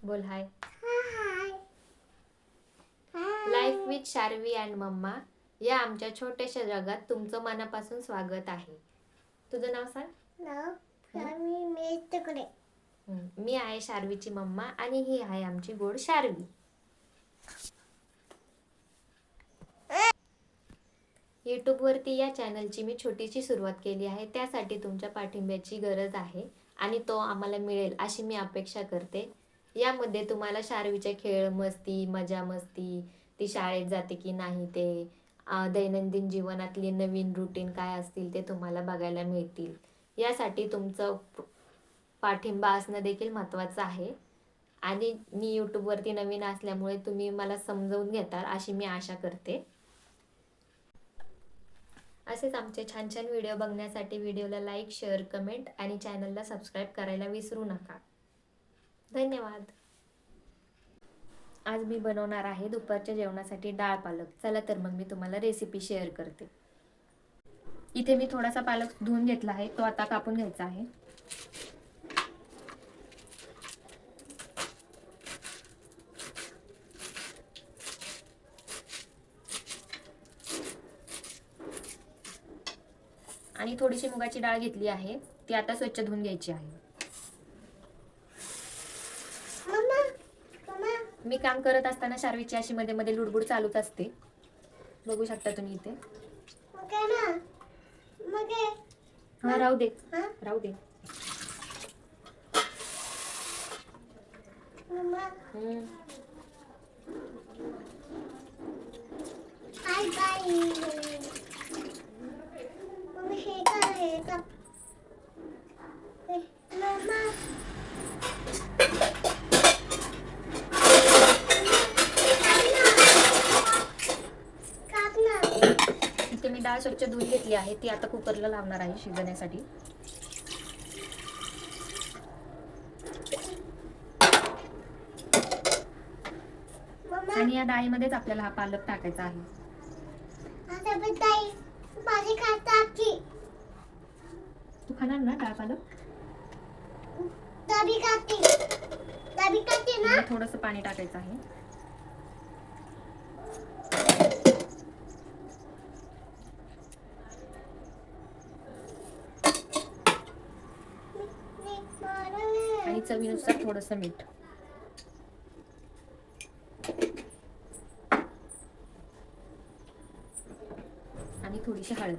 बोल हाय. हाय. Life with Sharvi and mamma या आमच्या छोट्याशा जगात तुमचं मनापासून स्वागत आहे. तुझं नाव सांग. मी आहे शार्वीची मम्मा आणि ही आहे आमची गोड शार्वी. यूट्यूबवरती या चॅनलची मी छोटीशी सुरुवात केली आहे. त्यासाठी तुमच्या पाठिंब्याची गरज आहे आणि तो आम्हाला मिळेल अशी मी अपेक्षा करते. यामध्ये तुम्हाला शार्वीचे खेळ, मस्ती, मजा मस्ती, ती शाळेत जाते की नाही ते, दैनंदिन जीवनातली नवीन रुटीन काय असतील ते तुम्हाला बघायला मिळतील. यासाठी तुमचं पाठिंबा असणं देखील महत्त्वाचं आहे आणि मी यूट्यूबवरती नवीन असल्यामुळे तुम्ही मला समजवून घेताल अशी मी आशा करते. असेच आमचे छान छान व्हिडिओ बघण्यासाठी व्हिडिओला लाईक, शेअर, कमेंट आणि चॅनलला सबस्क्राईब करायला विसरू नका. धन्यवाद. आज मी बनवणार आहे दुपारच्या जेवणासाठी डाळ पालक. चला तर मग मी तुम्हाला रेसिपी शेअर करते. इथे मी थोडासा पालक धुवून घेतला आहे, तो आता कापून घ्यायचा आहे. आणि थोडीशी मुगाची डाळ घेतली आहे, ती आता स्वच्छ धुवून घ्यायची आहे. मी काम करत असताना शार्वीची अशी मध्ये मध्ये लुडबुड चालूच असते. बघू शकता तुम्ही इथे. हा राहू दे, राहू दे. इथे मी डाळ स्वच्छ धुवून घेतली आहे, ती आता कुकरला लावणार आहे शिजण्यासाठी. आणि या डाळीमध्येच आपल्याला हा पालक टाकायचा आहे. तू खाणार ना डाळ पालक? थोडस पाणी टाकायचं आहे. आणि चवीनुसार थोडस मीठ. आणि थोडीशी हळद.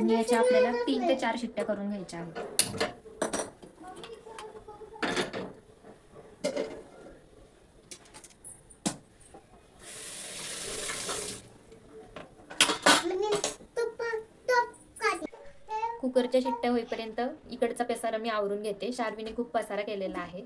याच्या आपल्याला 3 ते 4 शिट्ट्या करून घ्यायच्या आहेत. कुकरच्या शिट्ट्या होईपर्यंत इकडचा पसारा मी आवरून घेते. शार्वीने खूप पसारा केलेला आहे.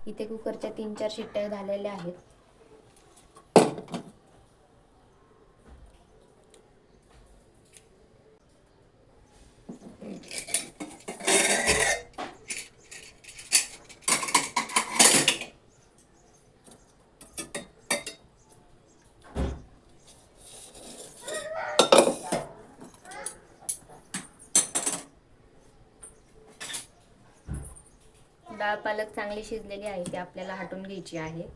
इथे कुकरच्या 3-4 शिट्ट्या झालेल्या आहेत. डाळ पालक चांगली शिजलेली आहे, ती आपल्याला हटवून घ्यायची आहे.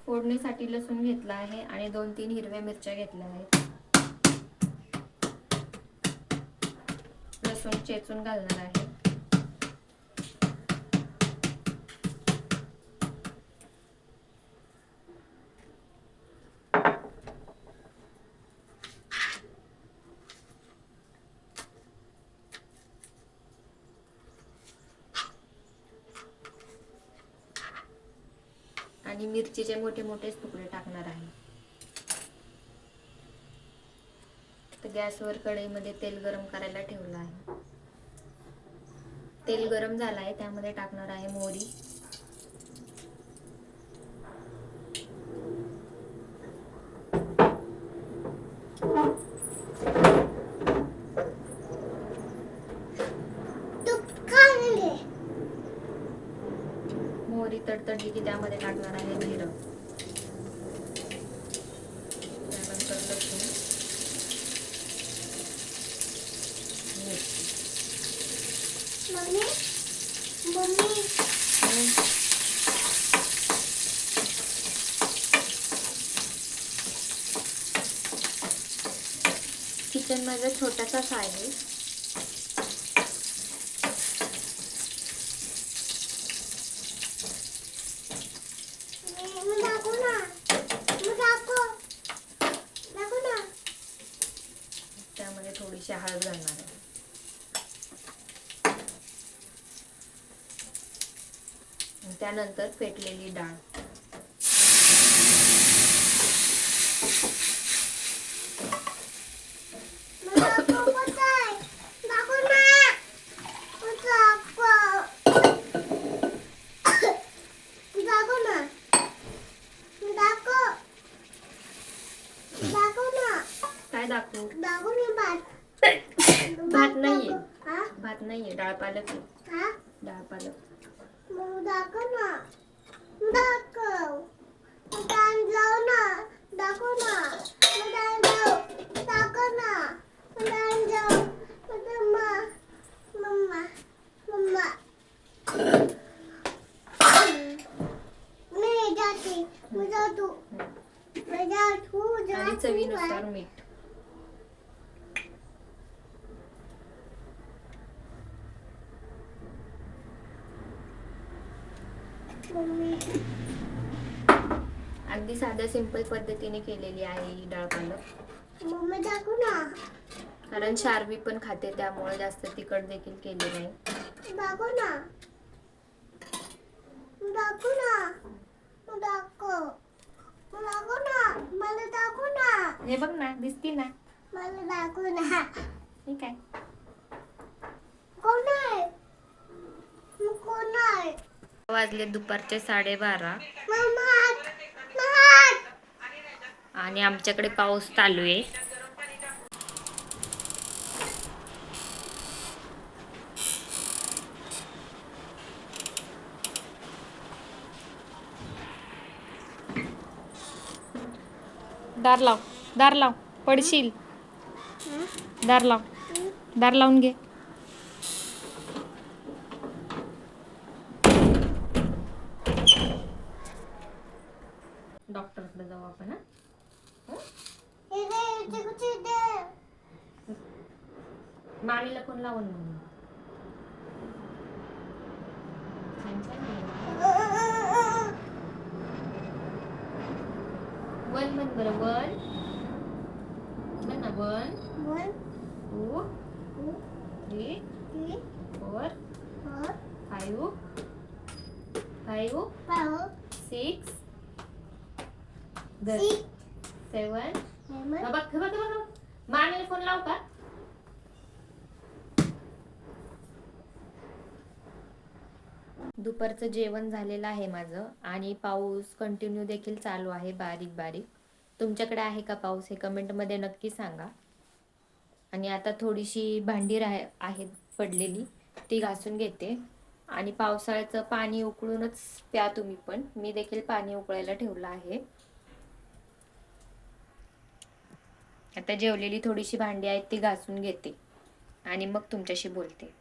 फोडणीसाठी लसूण घेतला आहे आणि 2-3 हिरव्या मिरच्या घेतल्या आहेत. लसूण चेचून घालणार आहे. आणि मिरचीचे मोठे मोठे तुकडे टाकणार आहे. तर गॅसवर कढईमध्ये तेल गरम करायला ठेवलं आहे. तेल गरम झालं आहे, त्यामध्ये टाकणार आहे मोहरी, मोहरी तडतडली की त्यामध्ये टाकणार आहे जिरं, त्यानंतर लसूण, किचन माझा छोटासाच आहे. त्यामध्ये थोडीशी हळद घालणार आहे. त्यानंतर फेटलेली डाळ, काय दाखवू? भात नाहीये, भात नाहीये, डाळ पालक आहे. डाळ पालक आणि चवीनुसार मीठ. अगदी साध्या सिंपल पद्धतीने केलेली आहे ही डाळ पालक. मम्मी दाखव ना, कारण शार्वी पण खाते, त्यामुळे जास्त तिखट देखील केले नाही. दाखव ना, दाखव ना, दाखव, दाखव ना, मला दाखव ना. हे बघ ना, दिसती ना, मला दाखव ना. ठीक आहे. कोण आहे? कोण आहे? वाजले दुपारचे 12:30 आणि आमच्याकडे पाऊस चालू आहे. दार लाव, दार लाव, पडशील. दार लाव, दार लावून घे. डॉक्टरकडे जाऊ आपण. मामीला पण लावून वन 5 5 6 7 मामीला फोन लावू का? दुपारचं जेवण झालेलं आहे माझं आणि पाऊस कंटिन्यू देखील चालू आहे, बारीक बारीक. तुमच्याकडे आहे का पाऊस हे कमेंटमध्ये नक्की सांगा. आणि आता थोडीशी भांडी आहेत पडलेली, ती घासून घेते. आणि पावसाळ्याचं पाणी उकळूनच प्या तुम्ही पण. मी देखील पाणी उकळायला ठेवलं आहे. आता जेवलेली थोडीशी भांडी आहेत ती घासून घेते आणि मग तुमच्याशी बोलते.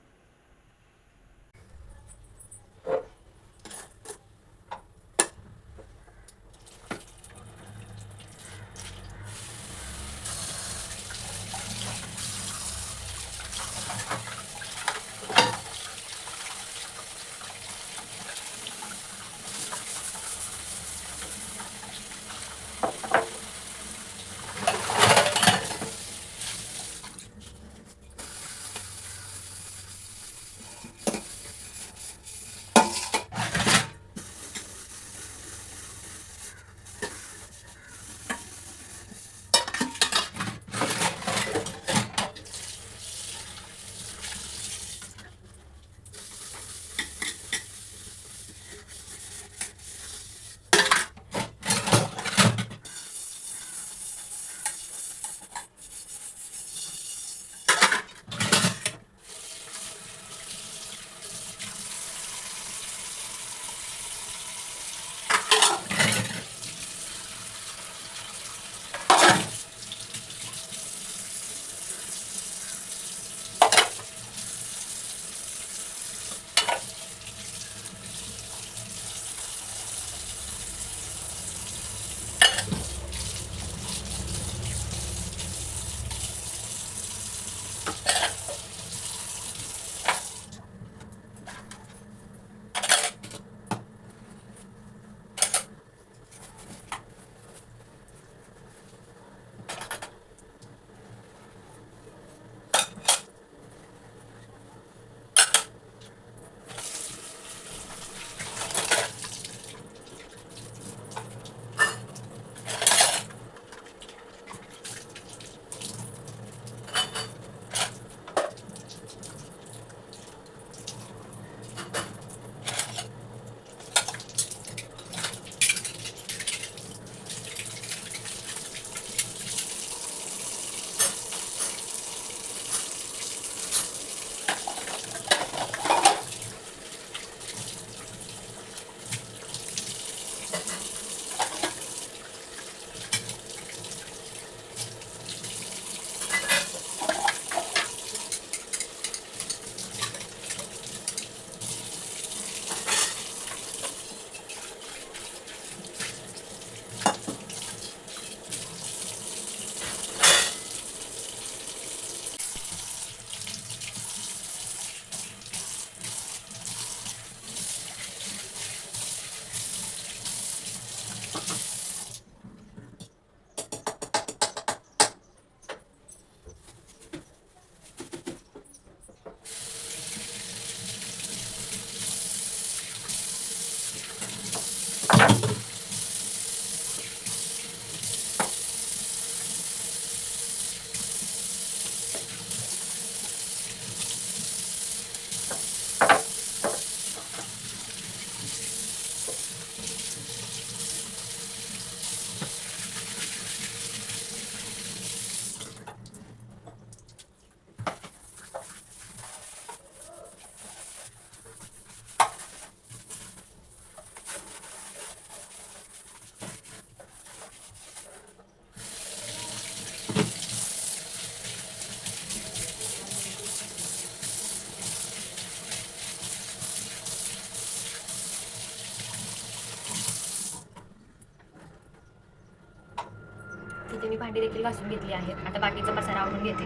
तिथे मी भांडी देखील घासून घेतली आहेत. आता बाकीचा पसारा आवरून घेते.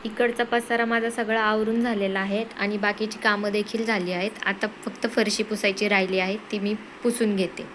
इकडचा पसारा माझा सगळा आवरून झालेला आहे आणि बाकीची कामं देखील झाली आहेत. आता फक्त फरशी पुसायची राहिली आहे, ती मी पुसून घेते.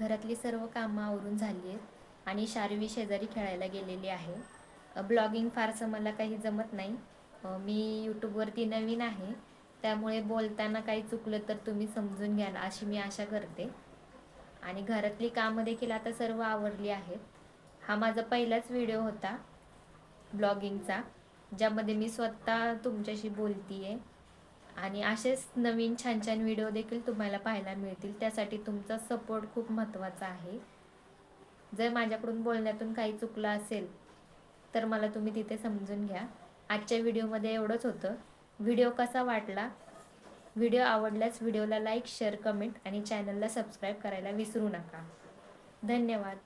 घरातली सर्व कामं आवरून झाली आहेत आणि शार्वी शेजारी खेळायला गेलेली आहे. ब्लॉगिंग फारसं मला काही जमत नाही. मी यूट्यूबवरती नवीन आहे, त्यामुळे बोलताना काही चुकलं तर तुम्ही समजून घ्याल अशी मी आशा करते. आणि घरातली कामं देखील आता सर्व आवरली आहेत. हा माझा पहिलाच व्हिडिओ होता ब्लॉगिंगचा, ज्यामध्ये मी स्वतः तुमच्याशी बोलती आहे. आणि असेच नवीन छान छान व्हिडिओ देखील तुम्हाला पाहायला मिळतील. त्यासाठी तुमचा सपोर्ट खूप महत्त्वाचा आहे. जर माझ्याकडून बोलण्यातून काही चुकलं असेल तर मला तुम्ही तिथे समजून घ्या. आजच्या व्हिडिओमध्ये एवढंच होतं. व्हिडिओ कसा वाटला? व्हिडिओ आवडल्यास व्हिडिओला लाईक, शेअर, कमेंट आणि चॅनलला सबस्क्राईब करायला विसरू नका. धन्यवाद.